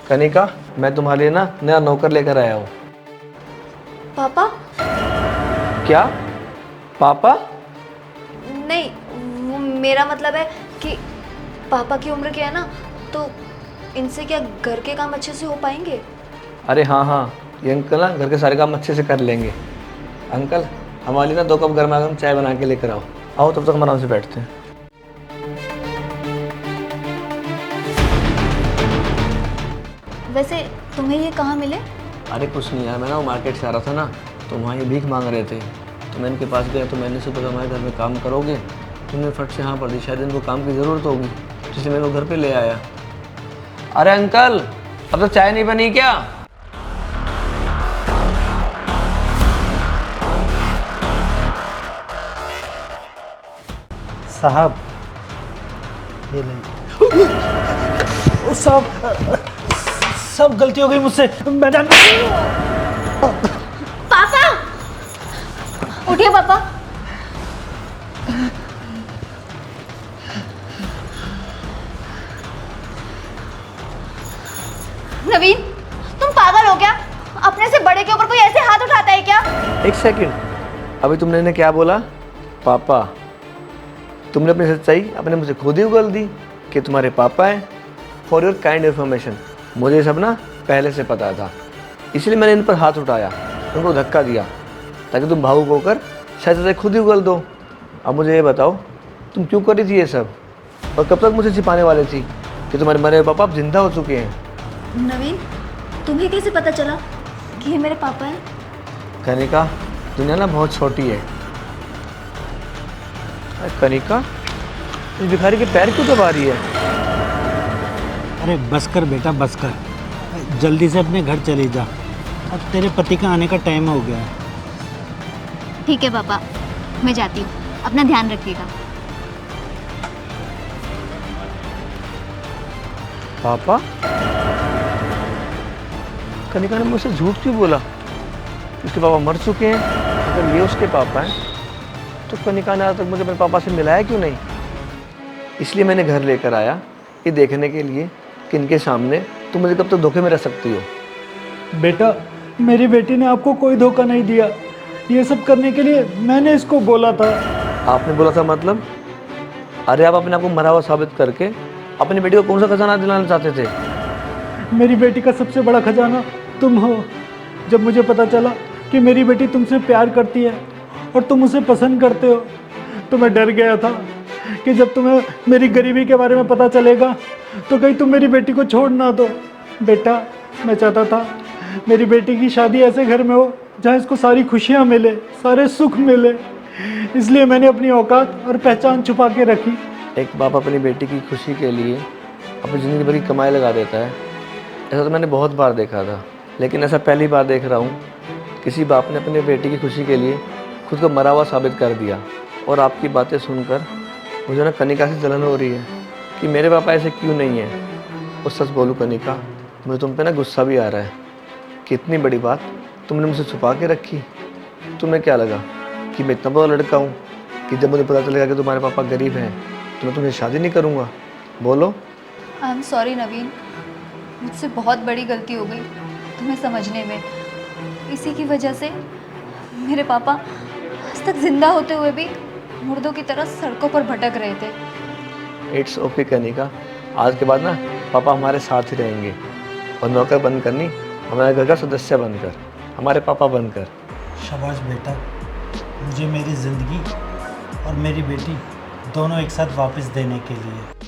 कनिका, मैं तुम्हारे लिए ना नया नौकर लेकर आया हूँ। पापा? क्या पापा? नहीं, वो मेरा मतलब है कि पापा की उम्र क्या है ना, तो इनसे क्या घर के काम अच्छे से हो पाएंगे? अरे हाँ हाँ, ये अंकल ना घर के सारे काम अच्छे से कर लेंगे। अंकल, हमारे लिए ना 2 कप गर्मा गर्म चाय बना के लेकर आओ। आओ, तब तक हम आराम से बैठते हैं। वैसे तुम्हें ये कहाँ मिले? अरे कुछ नहीं यार, मैं ना वो मार्केट से आ रहा था ना, तो वहाँ ये भीख मांग रहे थे, तो मैं इनके पास गया तो मैंने सोचा हमारे घर में काम करोगे, तुमने फट से हाँ पड़ दी, शायद इनको काम की ज़रूरत होगी, इसलिए मैं इनको घर पे ले आया। अरे अंकल, अब तक चाय नहीं बनी क्या? साहब ये ले। सब गलती हो गई मुझसे, मैं जान। पापा! उठिए पापा। नवीन, तुम पागल हो क्या? अपने से बड़े के ऊपर कोई ऐसे हाथ उठाता है क्या? एक सेकंड, अभी तुमने इन्हें क्या बोला? पापा? तुमने अपनी सच्चाई अपने मुझसे खुद ही उगल दी कि तुम्हारे पापा हैं। फॉर योर काइंड इन्फॉर्मेशन, मुझे ये सब ना पहले से पता था, इसलिए मैंने इन पर हाथ उठाया, उनको धक्का दिया, ताकि तुम भावुक होकर शायद सच्चाई खुद ही उगल दो। अब मुझे ये बताओ, तुम क्यों कर रही थी ये सब, और कब तक मुझे छिपाने वाले थी कि तुम्हारे मरे हुए पापा अब जिंदा हो चुके हैं? नवीन, तुम्हें कैसे पता चला कि ये मेरे पापा हैं? कनिका, दुनिया ना बहुत छोटी है। अरे कनिका, इस भिखारी के पैर क्यों दबा रही है? अरे बस कर बेटा, बस कर, जल्दी से अपने घर चली जा, अब तेरे पति का आने का टाइम हो गया है। ठीक है पापा, मैं जाती हूँ, अपना ध्यान रखिएगा। पापा? कनिका ने मुझसे झूठ क्यों बोला? उसके पापा मर चुके हैं। अगर ये उसके पापा हैं तो कनिका ने आज तक मुझे अपने पापा से मिलाया क्यों नहीं? इसलिए मैंने घर लेकर आया, ये देखने के लिए कि इनके सामने तुम मुझे कब तक धोखे में रह सकती हो। बेटा, मेरी बेटी ने आपको कोई धोखा नहीं दिया, ये सब करने के लिए मैंने इसको बोला था। आपने बोला था मतलब? अरे आप अपने आप को मरा हुआ साबित करके अपनी बेटी को कौन सा खजाना दिलाना चाहते थे? मेरी बेटी का सबसे बड़ा खजाना तुम हो। जब मुझे पता चला कि मेरी बेटी तुमसे प्यार करती है और तुम उसे पसंद करते हो, तो मैं डर गया था कि जब तुम्हें मेरी गरीबी के बारे में पता चलेगा तो कहीं तुम मेरी बेटी को छोड़ ना दो। बेटा, मैं चाहता था मेरी बेटी की शादी ऐसे घर में हो जहाँ इसको सारी खुशियाँ मिले, सारे सुख मिले, इसलिए मैंने अपनी औकात और पहचान छुपा के रखी। एक बाप अपनी बेटी की खुशी के लिए अपनी ज़िंदगी भर की कमाई लगा देता है, ऐसा तो मैंने बहुत बार देखा था, लेकिन ऐसा पहली बार देख रहा हूँ किसी बाप ने अपनी बेटी की खुशी के लिए खुद को मरा हुआ साबित कर दिया। और आपकी बातें सुनकर मुझे ना कनिका से जलन हो रही है कि मेरे पापा ऐसे क्यों नहीं हैं। और सच बोलूँ कनिका, मुझे तुम पे ना गुस्सा भी आ रहा है कि इतनी बड़ी बात तुमने मुझसे छुपा के रखी। तुम्हें क्या लगा कि मैं इतना बड़ा लड़का हूँ कि जब मुझे पता चलेगा कि तुम्हारे पापा गरीब हैं तो मैं तुमसे शादी नहीं करूँगा? बोलो। आई एम सॉरी नवीन, मुझसे बहुत बड़ी गलती हो गई तुम्हें समझने में। इसी की वजह से मेरे पापा आज तक जिंदा होते हुए भी मुर्दों की तरह सड़कों पर भटक रहे थे। इट्स ओके कनिका, आज के बाद ना पापा हमारे साथ ही रहेंगे, और नौकर बनकर नहीं, हमारे घर का सदस्य बनकर, हमारे पापा बनकर। शाबाश बेटा, मुझे मेरी ज़िंदगी और मेरी बेटी दोनों एक साथ वापस देने के लिए।